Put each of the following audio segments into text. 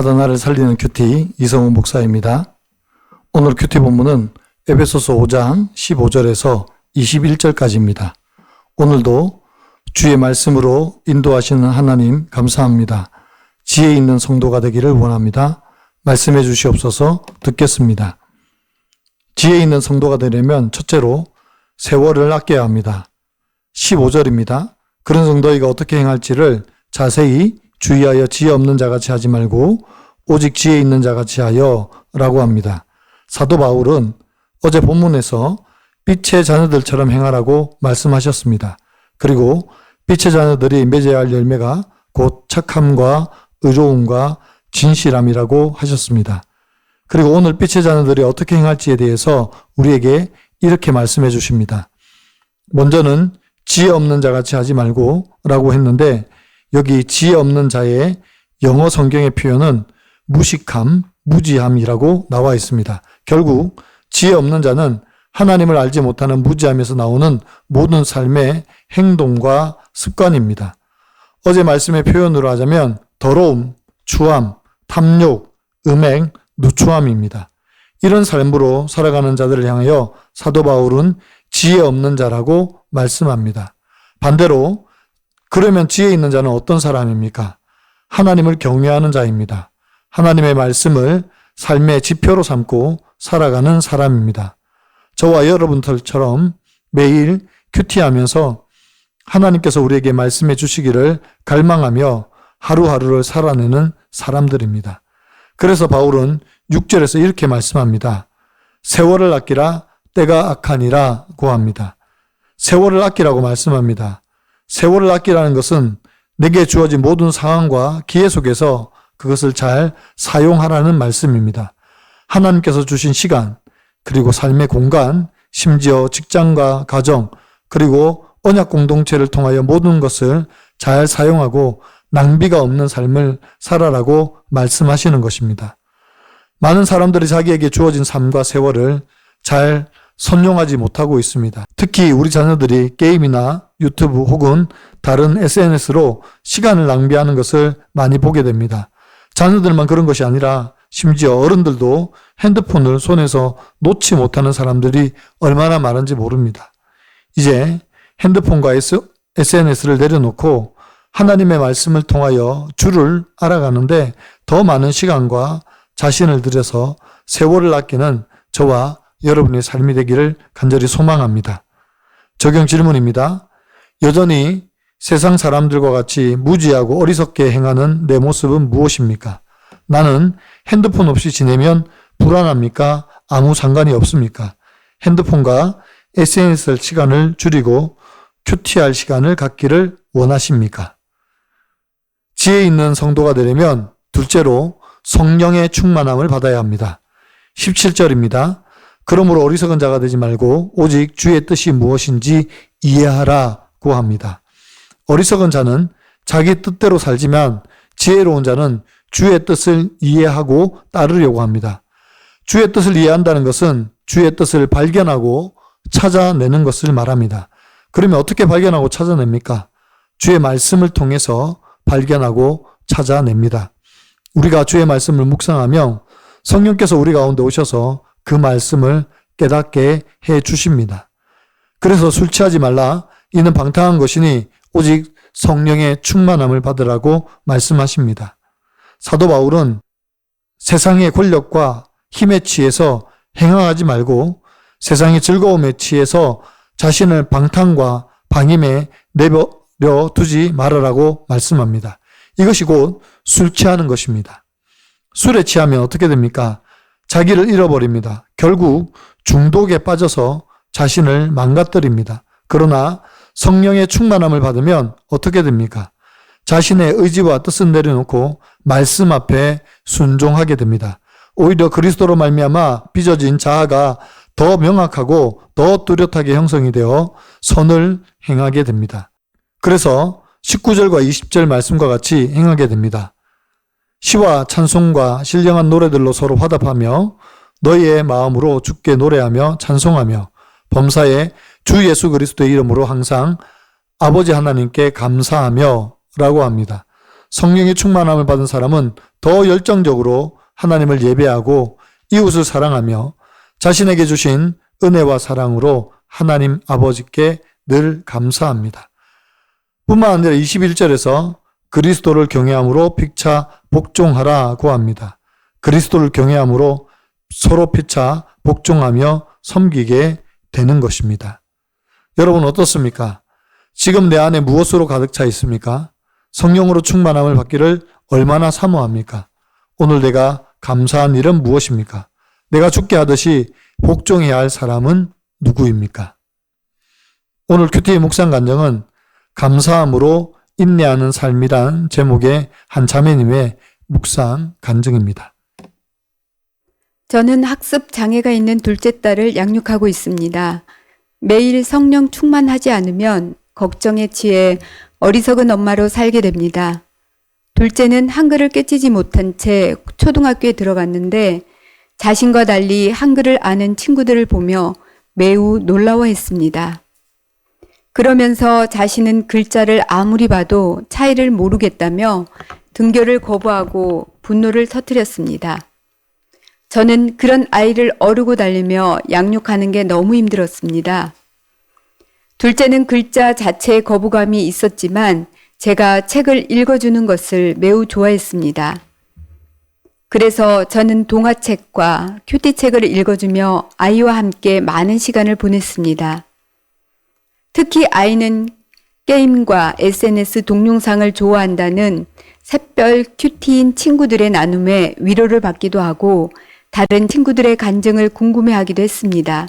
날마다 나를 살리는 큐티 이성훈 목사입니다. 오늘 큐티 본문은 에베소서 5장 15절에서 21절까지입니다. 오늘도 주의 말씀으로 인도하시는 하나님 감사합니다. 지혜 있는 성도가 되기를 원합니다. 말씀해 주시옵소서. 듣겠습니다. 지혜 있는 성도가 되려면 첫째로 세월을 아껴야 합니다. 15절입니다. 그런 성도이가 어떻게 행할지를 자세히 주의하여 지혜 없는 자같이 하지 말고 오직 지혜 있는 자같이 하여 라고 합니다. 사도 바울은 어제 본문에서 빛의 자녀들처럼 행하라고 말씀하셨습니다. 그리고 빛의 자녀들이 맺어야 할 열매가 곧 착함과 의로움과 진실함이라고 하셨습니다. 그리고 오늘 빛의 자녀들이 어떻게 행할지에 대해서 우리에게 이렇게 말씀해 주십니다. 먼저는 지혜 없는 자같이 하지 말고 라고 했는데 여기 지혜 없는 자의 영어 성경의 표현은 무식함, 무지함이라고 나와 있습니다. 결국 지혜 없는 자는 하나님을 알지 못하는 무지함에서 나오는 모든 삶의 행동과 습관입니다. 어제 말씀의 표현으로 하자면 더러움, 추함, 탐욕, 음행, 누추함입니다. 이런 삶으로 살아가는 자들을 향하여 사도 바울은 지혜 없는 자라고 말씀합니다. 반대로 그러면 지혜 있는 자는 어떤 사람입니까? 하나님을 경외하는 자입니다. 하나님의 말씀을 삶의 지표로 삼고 살아가는 사람입니다. 저와 여러분들처럼 매일 큐티하면서 하나님께서 우리에게 말씀해 주시기를 갈망하며 하루하루를 살아내는 사람들입니다. 그래서 바울은 6절에서 이렇게 말씀합니다. 세월을 아끼라 때가 악하니라고 합니다. 세월을 아끼라고 말씀합니다. 세월을 아끼라는 것은 내게 주어진 모든 상황과 기회 속에서 그것을 잘 사용하라는 말씀입니다. 하나님께서 주신 시간, 그리고 삶의 공간, 심지어 직장과 가정, 그리고 언약 공동체를 통하여 모든 것을 잘 사용하고 낭비가 없는 삶을 살아라고 말씀하시는 것입니다. 많은 사람들이 자기에게 주어진 삶과 세월을 잘 선용하지 못하고 있습니다. 특히 우리 자녀들이 게임이나 유튜브 혹은 다른 SNS로 시간을 낭비하는 것을 많이 보게 됩니다. 자녀들만 그런 것이 아니라 심지어 어른들도 핸드폰을 손에서 놓지 못하는 사람들이 얼마나 많은지 모릅니다. 이제 핸드폰과 SNS를 내려놓고 하나님의 말씀을 통하여 주를 알아가는데 더 많은 시간과 자신을 들여서 세월을 아끼는 저와 여러분의 삶이 되기를 간절히 소망합니다. 적용 질문입니다. 여전히 세상 사람들과 같이 무지하고 어리석게 행하는 내 모습은 무엇입니까? 나는 핸드폰 없이 지내면 불안합니까? 아무 상관이 없습니까? 핸드폰과 SNS 시간을 줄이고 큐티할 시간을 갖기를 원하십니까? 지혜 있는 성도가 되려면 둘째로 성령의 충만함을 받아야 합니다. 17절입니다. 그러므로 어리석은 자가 되지 말고 오직 주의 뜻이 무엇인지 이해하라고 합니다. 어리석은 자는 자기 뜻대로 살지만 지혜로운 자는 주의 뜻을 이해하고 따르려고 합니다. 주의 뜻을 이해한다는 것은 주의 뜻을 발견하고 찾아내는 것을 말합니다. 그러면 어떻게 발견하고 찾아냅니까? 주의 말씀을 통해서 발견하고 찾아냅니다. 우리가 주의 말씀을 묵상하며 성령께서 우리 가운데 오셔서 그 말씀을 깨닫게 해 주십니다. 그래서 술 취하지 말라. 이는 방탕한 것이니 오직 성령의 충만함을 받으라고 말씀하십니다. 사도 바울은 세상의 권력과 힘에 취해서 행하지 말고 세상의 즐거움에 취해서 자신을 방탕과 방임에 내버려 두지 말으라고 말씀합니다. 이것이 곧 술 취하는 것입니다. 술에 취하면 어떻게 됩니까? 자기를 잃어버립니다. 결국 중독에 빠져서 자신을 망가뜨립니다. 그러나 성령의 충만함을 받으면 어떻게 됩니까? 자신의 의지와 뜻을 내려놓고 말씀 앞에 순종하게 됩니다. 오히려 그리스도로 말미암아 빚어진 자아가 더 명확하고 더 뚜렷하게 형성이 되어 선을 행하게 됩니다. 그래서 19절과 20절 말씀과 같이 행하게 됩니다. 시와 찬송과 신령한 노래들로 서로 화답하며 너희의 마음으로 주께 노래하며 찬송하며 범사에 주 예수 그리스도의 이름으로 항상 아버지 하나님께 감사하며 라고 합니다. 성령의 충만함을 받은 사람은 더 열정적으로 하나님을 예배하고 이웃을 사랑하며 자신에게 주신 은혜와 사랑으로 하나님 아버지께 늘 감사합니다. 뿐만 아니라 21절에서 그리스도를 경외함으로 피차 복종하라고 합니다. 그리스도를 경외함으로 서로 피차 복종하며 섬기게 되는 것입니다. 여러분 어떻습니까? 지금 내 안에 무엇으로 가득 차 있습니까? 성령으로 충만함을 받기를 얼마나 사모합니까? 오늘 내가 감사한 일은 무엇입니까? 내가 죽게 하듯이 복종해야 할 사람은 누구입니까? 오늘 큐티의 묵상 간증은 감사함으로 인내하는 삶이란 제목의 한 자매님의 묵상 간증입니다. 저는 학습 장애가 있는 둘째 딸을 양육하고 있습니다. 매일 성령 충만하지 않으면 걱정에 취해 어리석은 엄마로 살게 됩니다. 둘째는 한글을 깨치지 못한 채 초등학교에 들어갔는데 자신과 달리 한글을 아는 친구들을 보며 매우 놀라워했습니다. 그러면서 자신은 글자를 아무리 봐도 차이를 모르겠다며 등교를 거부하고 분노를 터뜨렸습니다. 저는 그런 아이를 어르고 달리며 양육하는 게 너무 힘들었습니다. 둘째는 글자 자체에 거부감이 있었지만 제가 책을 읽어주는 것을 매우 좋아했습니다. 그래서 저는 동화책과 큐티책을 읽어주며 아이와 함께 많은 시간을 보냈습니다. 특히 아이는 게임과 SNS 동영상을 좋아한다는 샛별 큐티인 친구들의 나눔에 위로를 받기도 하고 다른 친구들의 간증을 궁금해하기도 했습니다.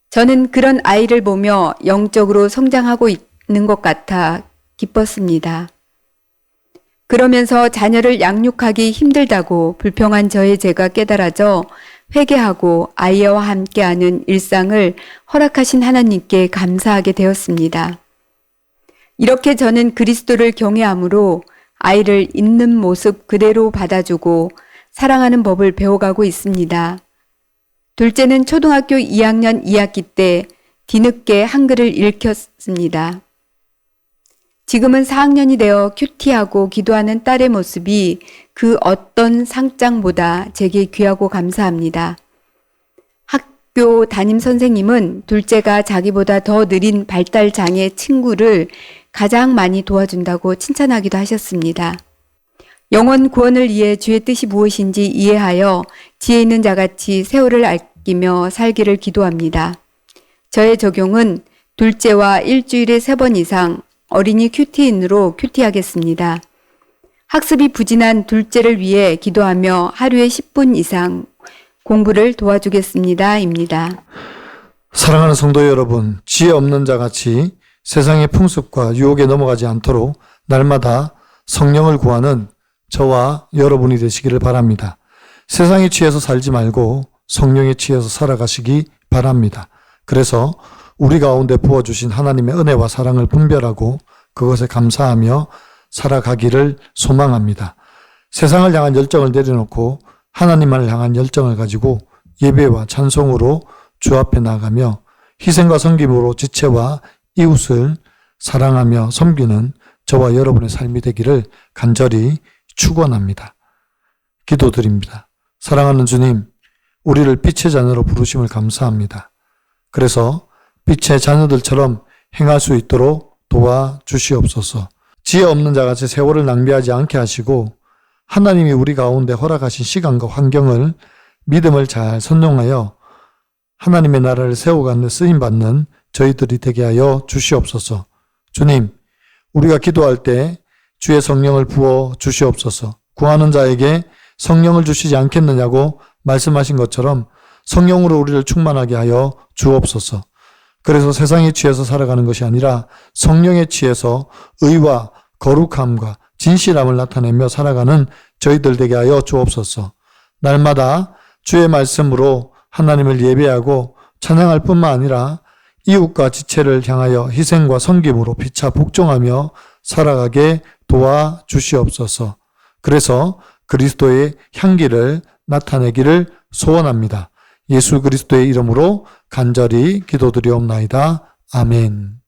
저는 그런 아이를 보며 영적으로 성장하고 있는 것 같아 기뻤습니다. 그러면서 자녀를 양육하기 힘들다고 불평한 저의 제가 깨달아져 회개하고 아이와 함께하는 일상을 허락하신 하나님께 감사하게 되었습니다. 이렇게 저는 그리스도를 경외함으로 아이를 있는 모습 그대로 받아주고 사랑하는 법을 배워가고 있습니다. 둘째는 초등학교 2학년 2학기 때 뒤늦게 한글을 읽혔습니다. 지금은 4학년이 되어 큐티하고 기도하는 딸의 모습이 그 어떤 상장보다 제게 귀하고 감사합니다. 학교 담임 선생님은 둘째가 자기보다 더 느린 발달 장애 친구를 가장 많이 도와준다고 칭찬하기도 하셨습니다. 영혼 구원을 위해 주의 뜻이 무엇인지 이해하여 지혜 있는 자같이 세월을 아끼며 살기를 기도합니다. 저의 적용은 둘째와 일주일에 3번 이상 어린이 큐티인으로 큐티하겠습니다. 학습이 부진한 둘째를 위해 기도하며 하루에 10분 이상 공부를 도와주겠습니다. 입니다. 사랑하는 성도 여러분, 지혜 없는 자같이 세상의 풍습과 유혹에 넘어가지 않도록 날마다 성령을 구하는 저와 여러분이 되시기를 바랍니다. 세상에 취해서 살지 말고 성령에 취해서 살아가시기 바랍니다. 그래서 우리 가운데 부어주신 하나님의 은혜와 사랑을 분별하고 그것에 감사하며 살아가기를 소망합니다. 세상을 향한 열정을 내려놓고 하나님을 향한 열정을 가지고 예배와 찬송으로 주 앞에 나가며 희생과 섬김으로 지체와 이웃을 사랑하며 섬기는 저와 여러분의 삶이 되기를 간절히 축원합니다. 기도드립니다. 사랑하는 주님, 우리를 빛의 자녀로 부르심을 감사합니다. 그래서 빛의 자녀들처럼 행할 수 있도록 도와주시옵소서. 지혜 없는 자같이 세월을 낭비하지 않게 하시고 하나님이 우리 가운데 허락하신 시간과 환경을 믿음을 잘 선용하여 하나님의 나라를 세워가는 데 쓰임받는 저희들이 되게 하여 주시옵소서. 주님, 우리가 기도할 때 주의 성령을 부어 주시옵소서. 구하는 자에게 성령을 주시지 않겠느냐고 말씀하신 것처럼 성령으로 우리를 충만하게 하여 주옵소서. 그래서 세상에 취해서 살아가는 것이 아니라 성령에 취해서 의와 거룩함과 진실함을 나타내며 살아가는 저희들 되게 하여 주옵소서. 날마다 주의 말씀으로 하나님을 예배하고 찬양할 뿐만 아니라 이웃과 지체를 향하여 희생과 섬김으로 피차 복종하며 살아가게 도와주시옵소서. 그래서 그리스도의 향기를 나타내기를 소원합니다. 예수 그리스도의 이름으로 간절히 기도드리옵나이다. 아멘.